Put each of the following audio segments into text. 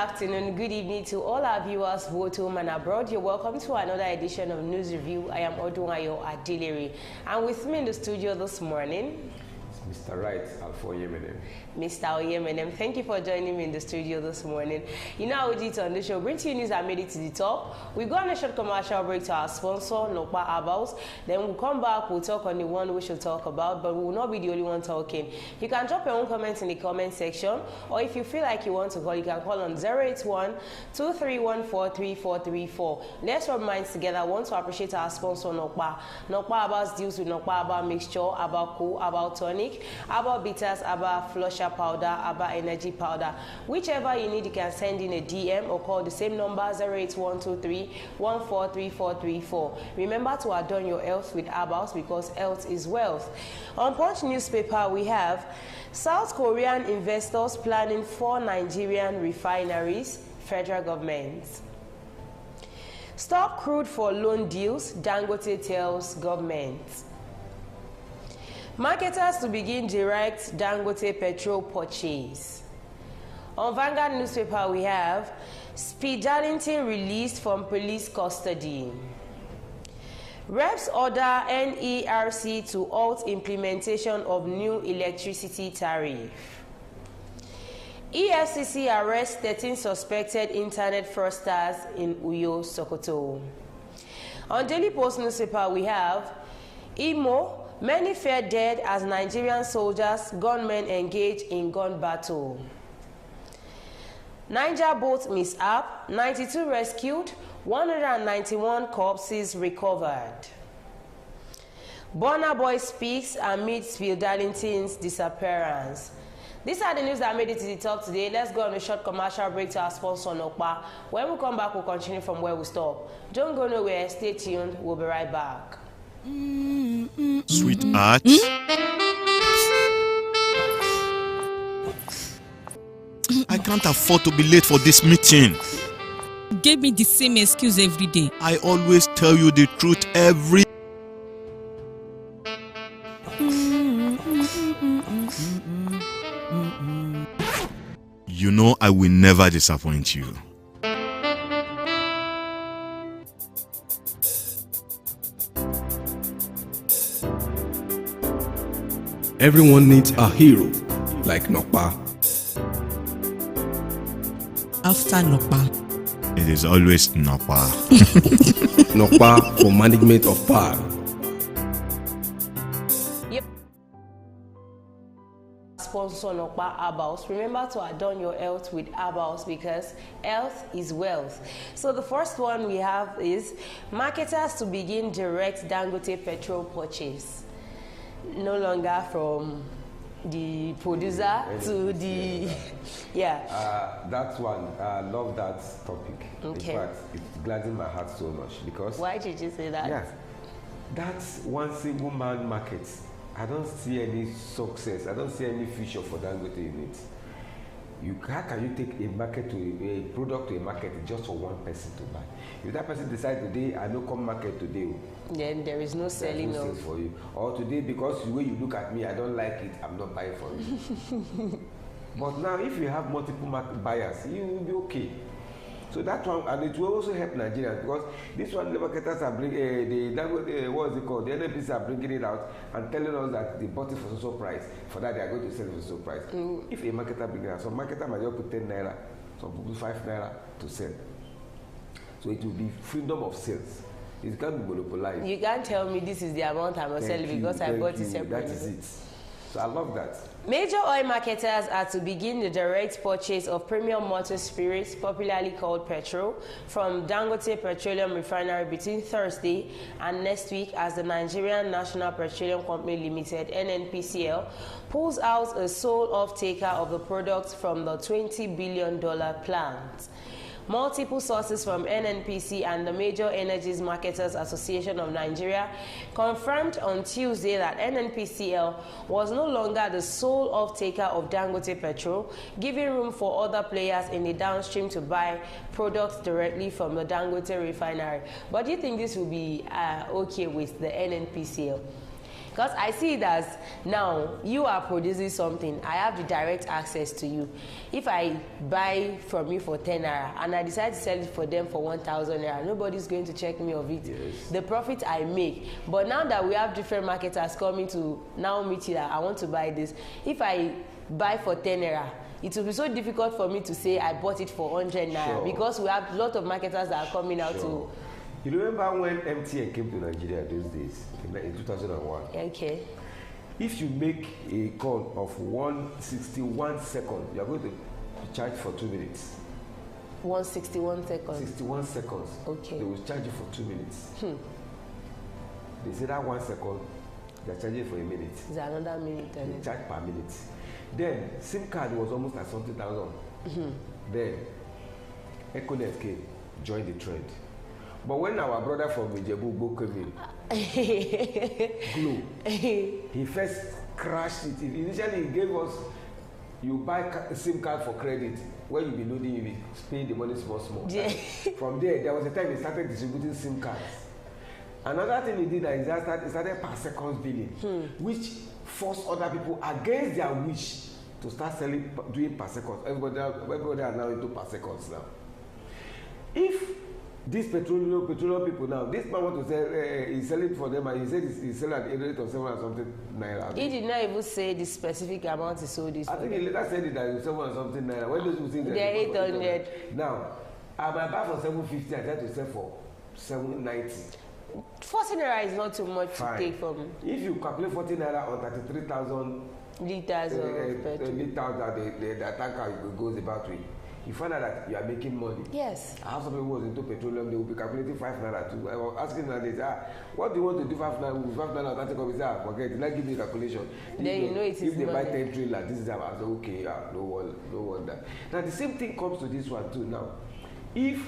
afternoon, good evening to all our viewers both home and abroad. You're welcome to another edition of News Review. I am Odunayo Adelere, and with me in the studio this morning, Mr. Right, Alpha Yemenem. Mr. Oyemenem, thank you for joining me in the studio this morning. You know how we did on the show, bring to you news that made it to the top. We go on a short commercial break to our sponsor, Nokpa Abals. Then we'll come back, we'll talk on the one we should talk about, but we will not be the only one talking. You can drop your own comments in the comment section, or if you feel like you want to call, you can call on 081-2314-3434. Let's rub minds together. I want to appreciate our sponsor, Nokpa. Nokpa Abals deals with Nokpa Abal mixture, Abal cool, Abal tonic, Abal bitters, Abal flusher powder, Abba energy powder. Whichever you need, you can send in a DM or call the same number 08123143434. Remember to adorn your health with Abbas because health is wealth. On Punch newspaper, we have South Korean investors planning 4 Nigerian refineries, federal government. Stop crude for loan deals, Dangote tells government. Marketers to begin direct Dangote Petrol purchase. On Vanguard newspaper, we have Speed Darlington released from police custody. Reps order NERC to halt implementation of new electricity tariff. EFCC arrests 13 suspected internet fraudsters in Uyo, Sokoto. On Daily Post newspaper, we have Imo. Many fell dead as Nigerian soldiers, gunmen engage in gun battle. Niger boat mishap, 92 rescued, 191 corpses recovered. Burna Boy speaks amid Speed Darlington's disappearance. These are the news that made it to the top today. Let's go on a short commercial break to our sponsor, Nokpa. When we come back, we'll continue from where we stop. Don't go nowhere. Stay tuned. We'll be right back. Sweetheart. I can't afford to be late for this meeting. You gave me the same excuse every day. I always tell you the truth every. You know I will never disappoint you. Everyone needs a hero, like Nokpa. After Nokpa, It is always Napa. Nokpa for management of power. Yep. Sponsor Nokpa Abals. Remember to adorn your health with Abals because health is wealth. So the first one we have is marketers to begin direct Dangote petrol purchase. No longer from the producer to the That one, I love that topic. Okay. In fact, it's gladdens my heart so much because why did you say that? yeah, that's one single man market. I don't see any success. I don't see any future for Dangote in it. How can you take a market to a product to a market just for one person to buy? If that person decides today, I don't come market today, Then there is no selling no of. sales for you. Or today, because the way you look at me, I don't like it, I'm not buying for you. But now, if you have multiple buyers, you will be okay. So that one, and it will also help Nigerians because this one, the marketers are bringing, what is it called? The NNPC are bringing it out and telling us that they bought it for so price. For that, they are going to sell it for so price. If a marketer brings it out, some marketer might just put 10 naira, some people 5 naira to sell. So it will be freedom of sales. It can't be monopolized. You can't tell me this is the amount I must sell because I bought it separately. That is it. So I love that. Major oil marketers are to begin the direct purchase of premium motor spirits, popularly called petrol, from Dangote Petroleum Refinery between Thursday and next week as the Nigerian National Petroleum Company Limited (NNPCL) pulls out a sole off-taker of the product from the $20 billion plant. Multiple sources from NNPC and the Major Energies Marketers Association of Nigeria confirmed on Tuesday that NNPCL was no longer the sole off-taker of Dangote Petrol, giving room for other players in the downstream to buy products directly from the Dangote refinery. But do you think this will be okay with the NNPCL? Because I see it as now you are producing something, I have the direct access to you. If I buy from you for 10 naira and I decide to sell it for them for 1,000 naira, nobody's going to check me of it. Yes. The profit I make. But now that we have different marketers coming to now meet you that I want to buy this, if I buy for 10 naira, it will be so difficult for me to say I bought it for 100 naira, sure. because we have a lot of marketers that are coming out Sure. You remember when MTN came to Nigeria those days, in 2001? Okay. If you make a call of 161 seconds, you are going to be charged for 2 minutes. 161 seconds. 61 seconds. Okay. They will charge you for 2 minutes. They say that 1 second, they are charging for a minute. It's another minute. They charge per minute. Then SIM card was almost like something thousand. Then Econet came, joined the trend. But when our brother from Ijebu came in, Glo, he first crashed it. Initially, he gave us, you buy a SIM card for credit. When you be loading, you be paying the money small. Yeah. From there was a time he started distributing SIM cards. Another thing he did is that he started per seconds billing, which forced other people against their wish to start doing per seconds. Everybody are now into per seconds now. If these petroleum people now, this man want to sell, he's selling for them, and he said he's selling at a rate of 7 or something naira. He did not even say the specific amount he sold this for. I think he later said it that 7 or something naira. When those people say they're 800. Now, I might buy for 750, I try to sell for 790. 40 naira is not too much Fine. to take from. If you calculate 40 naira on 33,000 liters of petrol. liters that the tanker goes about with, you find out that you are making money. Yes. I have some people who was into petroleum, they will be calculating 5 naira too. I was asking them, they say, what do you want to do 5 naira? With 5 naira, that take up, forget it. Like give me a calculation. Then you know it is if they buy money. 10 trailer, this is how I say, okay, no wonder. Now the same thing comes to this one too. Now, if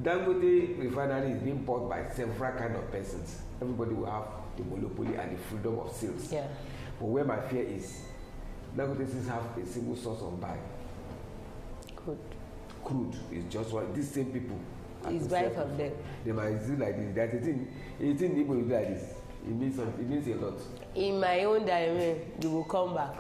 Dangote refinery is being bought by several kind of persons, everybody will have the monopoly and the freedom of sales. Yeah. But where my fear is, Dangote still have a single source of buy. Crude is just what these same people It's buy from them. They might do like this. That 18 people will do like this. It means a lot. In my own diamond, you will come back.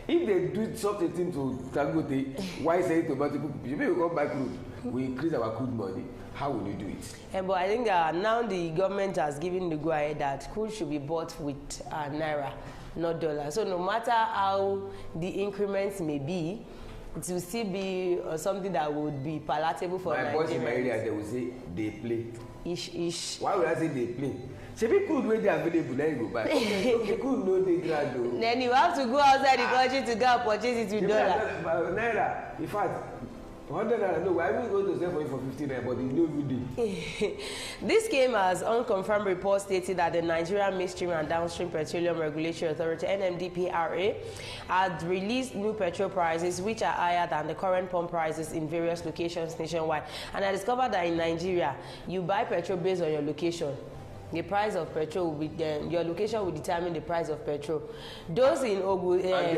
If they do something to Dangote, why say it to multiple people? You may come back crude. We increase our crude money. How will you do it? But I think now the government has given the go-ahead that crude should be bought with naira, not dollar. So no matter how the increments may be, it will still be something that would be palatable for Nigerians. My boys in my area, they will say they play. Ish. Why would I say they play? Shebi crude wey dey available, then you go buy. Okay, crude no dey ground o. Then you have to go outside the country to go and purchase it with dollar. Naira, in fact, 100 naira, no, why we go to sell for you for 50 naira, but you no even dey. This came as unconfirmed reports stated that the Nigerian Midstream and Downstream Petroleum Regulatory Authority (NMDPRA) had released new petrol prices which are higher than the current pump prices in various locations nationwide. And I discovered that in Nigeria, you buy petrol based on your location. The price of petrol will be your location will determine the price of petrol. Those in Ogun, those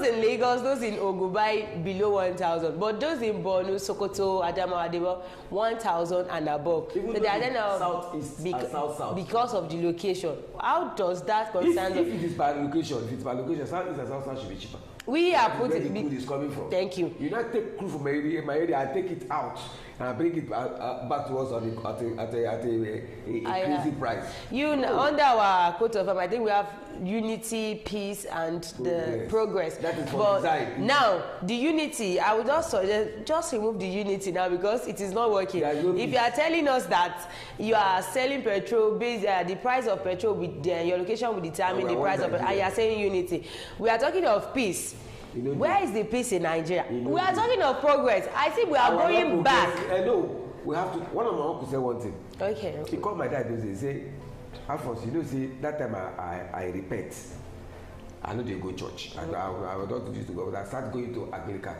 in Lagos, those in Ogun buy below 1,000, but those in Borno, Sokoto, Adamawa, they were 1,000 and above. Even so they are then southeast and south. Because of the location. How does that concern? If it is by location, southeast and south should be cheaper. We are putting where the crude is coming from. Thank you. You not take crude from my area, I take it out and I bring it back to us at a crazy price. Under our quote of I think we have unity, peace, and the progress. That is for design. Now, the unity, I would just remove the unity now because it is not working. If you are telling us that you are selling petrol based, the price of petrol with your location will determine the price of petrol, and you are saying unity. We are talking of peace. Where is the peace in Nigeria? We are talking of progress. I think we are going back. No, we have to. One of my uncles said one thing. Okay. He called my dad. He said, Alphonse, see, that time I repent. I know they go church. I was not used to go, but I started going to America.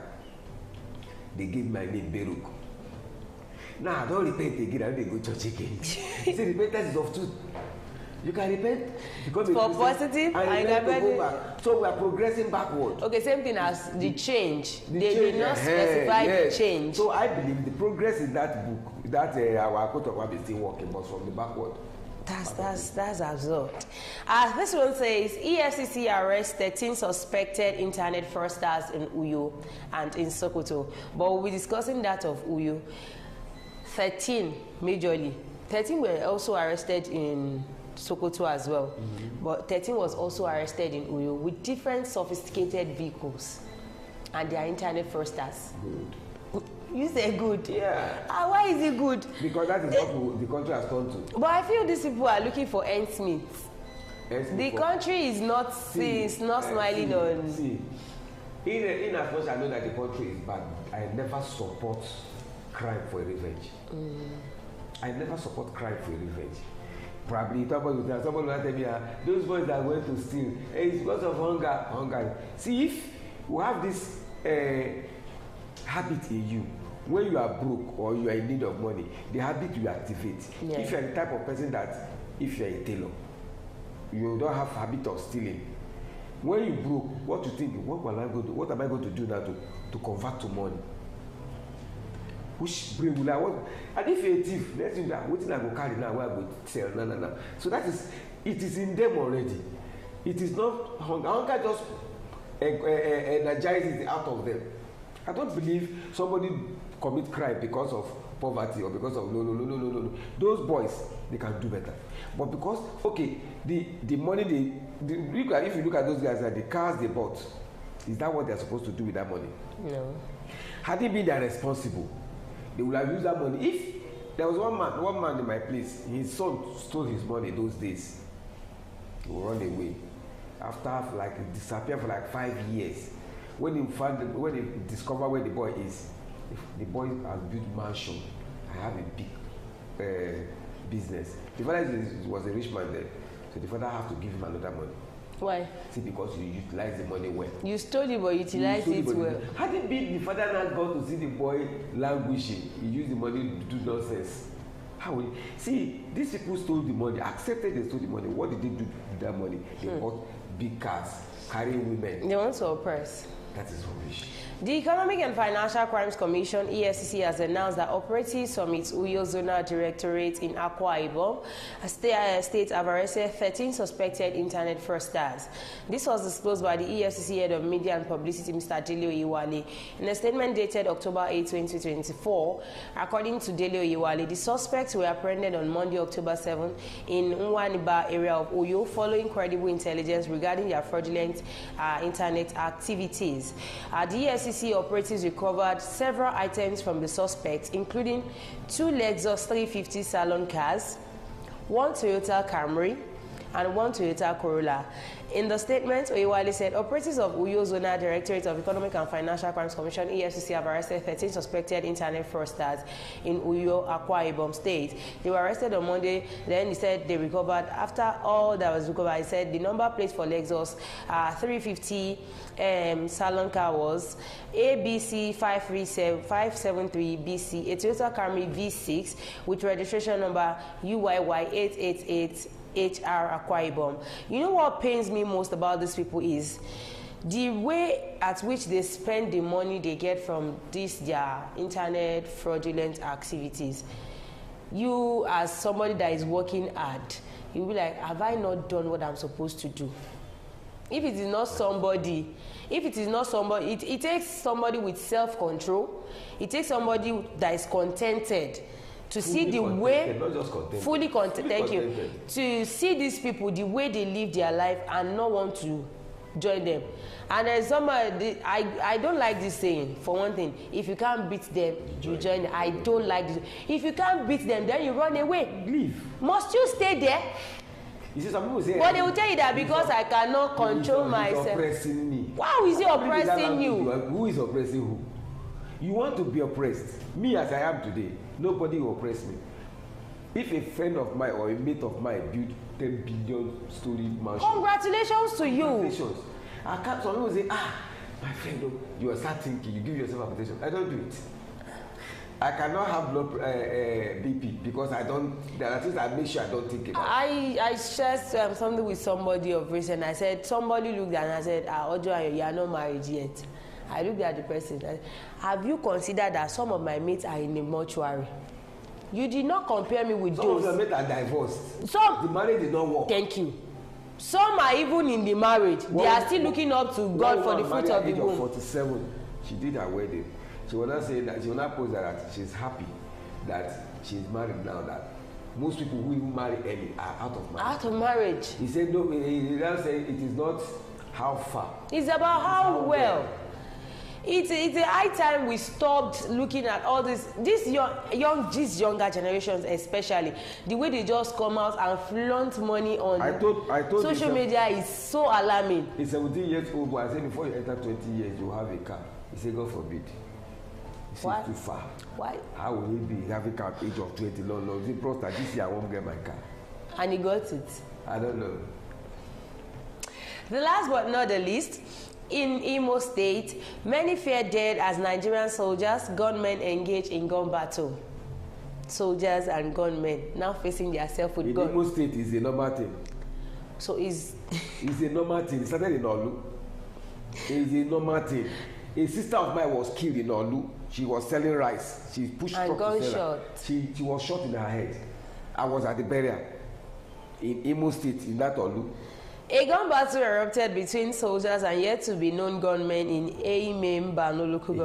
They gave my name Beruk. Now I don't repent again. I don't go church again. He said repentance is of truth. You can repent, become for positive, and repent to go back. So we are progressing backward. Okay, same thing as the change. They did not specify the change. So I believe the progress in that book, that our quote of is still working, but from the backward. That's absurd. This one says EFCC arrests 13 suspected internet fraudsters in Uyo and in Sokoto. But we'll be discussing that of Uyo. 13 majorly. 13 were also arrested in Sokoto as well. But 13 was also arrested in Uyo with different sophisticated vehicles. And they are internet fraudsters. Good. You say good. Yeah. Why is it good? Because that is what the country has turned to. But I feel these people are looking for ends meet. The country is not smiling on. See, in as much as I know that the country is bad, I never support crime for revenge. I never support crime for revenge. Probably somebody will tell me, those boys that went to steal, it's because of hunger. See, if you have this habit in you, when you are broke or you are in need of money, the habit will activate. Yeah. If you are the type of person that, if you are a tailor, you don't have habit of stealing. When you broke, what you think? What am I going to do now to convert to money? Which brain will I want? And if you're a thief, let's do that. What I go carry now? Where I go sell? No. So that is, it is in them already. It is not hunger. Hunger just energizes it out of them. I don't believe somebody commit crime because of poverty or because of no. Those boys, they can do better. But because, okay, the money if you look at those guys, the cars they bought, is that what they're supposed to do with that money? No. Had it been that responsible, they would have used that money. If there was one man in my place, his son stole his money those days, he will run away. After disappear for 5 years. When he discovered where the boy is, the boy has built mansion. I have a big business. The father was a rich man then, so the father have to give him another money. Why? See, because you utilize the money well. You stole it, but utilized it well. Had it been the father not gone to see the boy languishing, he used the money to do nonsense. How will see, these people stole the money, accepted they stole the money. What did they do with that money? They bought big cars, carrying women. They want to oppress. That is rubbish. The Economic and Financial Crimes Commission, EFCC, has announced that operatives from its Uyo Zonal Directorate in Akwa Ibom state have arrested 13 suspected internet fraudsters. This was disclosed by the EFCC head of media and publicity, Mr. Dele Oyewale. In a statement dated October 8, 2024, according to Dele Oyewale, the suspects were apprehended on Monday, October 7, in Nwaniba area of Uyo, following credible intelligence regarding their fraudulent internet activities. The EFCC operatives recovered several items from the suspects, including 2 Lexus 350 salon cars, 1 Toyota Camry, and 1 Toyota Corolla. In the statement, Oyewale said operatives of Uyo Zonal Directorate of Economic and Financial Crimes Commission, EFCC, have arrested 13 suspected internet fraudsters in Uyo, Akwa Ibom State. They were arrested on Monday. Then he said they recovered, after all that was recovered, he said the number plate for Lexus 350 salon car was ABC 573BC, a Toyota Camry V6 with registration number UYY 888 HR Akwa Ibom. You know what pains me most about these people is the way at which they spend the money they get from their internet fraudulent activities. You, as somebody that is working hard, you'll be like, have I not done what I'm supposed to do? If it is not somebody, it takes somebody with self-control. It takes somebody that is contented to see the way, fully contented, thank you, to see these people, the way they live their life and not want to join them. And there's somebody, I don't like this saying, for one thing, if you can't beat them, you join them. I don't like this. If you can't beat them, then you run away. Leave. Must you stay there? You see, some people say, but they will tell you that because I cannot control myself. Oppressing me. How is he oppressing you? Who is oppressing who? You want to be oppressed. Me as I am today, nobody will oppress me. If a friend of mine or a mate of mine built 10 billion story mansion. Congratulations to you. Congratulations. I can't, some people say, my friend, you are start thinking, you give yourself a protection. I don't do it. I cannot have blood BP because there are things I make sure I don't think about. I shared something with somebody of recent. I said, somebody looked at and I said, Ojo, you are not married yet. I looked at the person. Have you considered that some of my mates are in the mortuary? You did not compare me with Some those. of them are divorced. The Some, marriage did not work. thank you. Some are even in the marriage. They are still looking up to God for the fruit of the womb. 47, she did her wedding. She will not say that, she will not post that she's happy that she's married now, that most people who even marry early are out of marriage. Out of marriage. He said no, he now say it is not how far. It's about how well. It's a high time we stopped looking at all these younger generations, especially the way they just come out and flaunt money on I told social media is so alarming. A 17 years old boy, I said before you enter 20 years you have a car. He said God forbid. He said it's too far. Why? How will he be having car at age of 20? No, he brought that this year I won't get my car. And he got it. I don't know. The last but not the least, in Imo State, many fear dead as Nigerian soldiers, gunmen engage in gun battle. Soldiers and gunmen now facing themselves with guns. In Imo State is a normal thing. So it's a normal thing. It started in Olu. It's a normal thing. A sister of mine was killed in Olu. She was selling rice. She pushed truck to sell her. She was shot in her head. I was at the burial in Imo State in that Olu. A gun battle erupted between soldiers and yet to be known gunmen in Eimembano local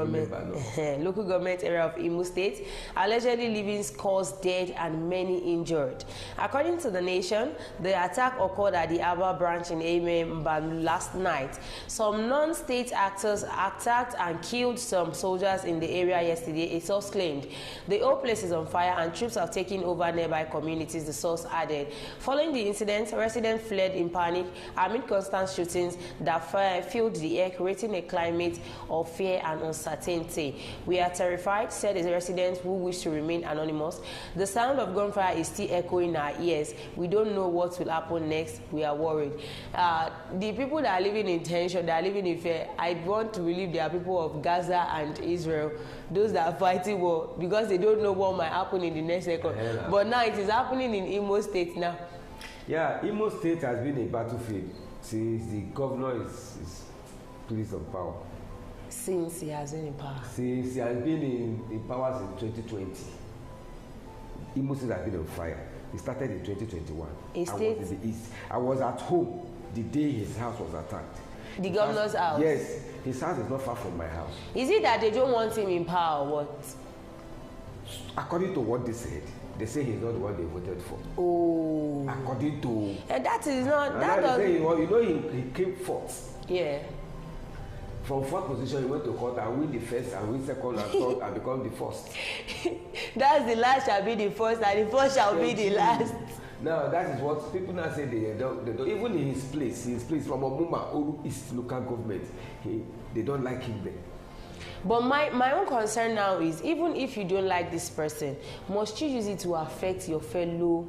government area of Imo State, allegedly leaving scores dead and many injured. According to the Nation, the attack occurred at the Aba branch in Eimembano last night. Some non-state actors attacked and killed some soldiers in the area yesterday, a source claimed. The whole place is on fire and troops have taken over nearby communities, the source added. Following the incident, residents fled in panic amid constant shootings that filled the air, creating a climate of fear and uncertainty. We are terrified, said a resident who wished to remain anonymous. The sound of gunfire is still echoing in our ears. We don't know what will happen next. We are worried. The people that are living in tension, that are living in fear, I want to believe they are people of Gaza and Israel, those that are fighting war, because they don't know what might happen in the next second. But now it is happening in Imo State now. Yeah, Imo State has been a battlefield since the governor is pleased on power. Since he has been in power. Since he has been in power since 2020. Imo State has been on fire. It started in 2021. I was in the east. I was at home the day his house was attacked. The governor's house? Yes. His house is not far from my house. Is it that they don't want him in power or what? According to what they said, they say he's not the one they voted for. Oh. According to... And that is not... That doesn't... he came fourth. Yeah. From fourth position, he went to court and win the first and win second and third and become the first. That's the last shall be the first and the first shall be the last. Now, that is what people now say they don't. Even in his place from Omuma, Oru East local government, they don't like him there. But my own concern now is, even if you don't like this person, must you use it to affect your fellow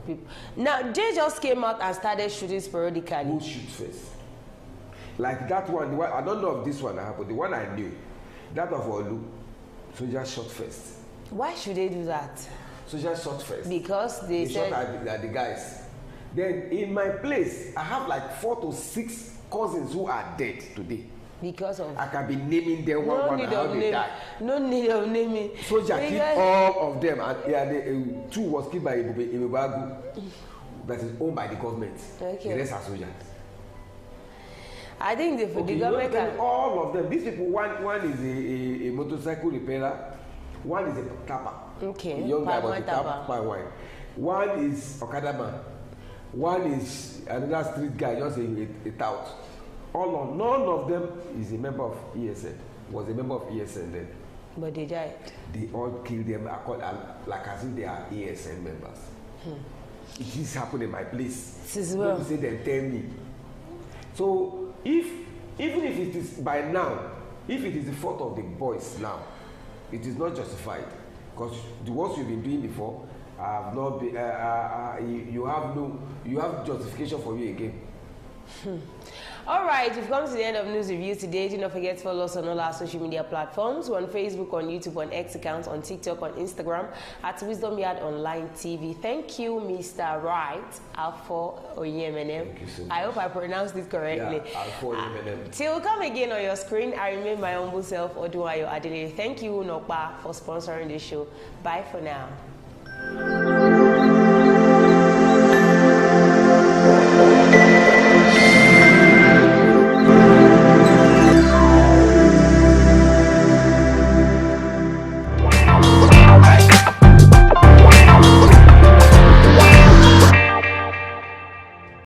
people? Now, they just came out and started shooting sporadically. Who shoot first? Like that one, the one, I don't know if this one happened, the one I knew, that of Olu, soldiers shot first. Why should they do that? Soldiers shot first. Because they said... shot at the guys. Then in my place, I have like 4 to 6 cousins who are dead today. Because of... I can be naming them one and how they died. No need of naming. Soldier killed all of them, and 2 was killed by Ibebagu that is owned by the government. Okay. The rest are soldiers. I think the government can... All of them. These people, one is a motorcycle repairer, one is a tapper. Okay. A young guy was a tapper. One is Okada man. One is another street guy, just a tout. None of them is a member of ESN. Was a member of ESN then. But they died. They all killed them like as if they are ESN members. It is happening in my place. This is well. People say they tell me. So even if it is by now, if it is the fault of the boys now, it is not justified, because the work you've been doing before have not been. You have justification for you again. All right, we've come to the end of News Review today. Do not forget to follow us on all our social media platforms. We're on Facebook, on YouTube, on X accounts, on TikTok, on Instagram, at Wisdom Yard Online TV. Thank you, Mr. Wright, Alpha Oyemene. Thank you so much. I hope I pronounced it correctly. Yeah, Alpha Oyemene. Till we come again on your screen, I remain my humble self, Odunayo Adele. Thank you, Nokpa, for sponsoring this show. Bye for now.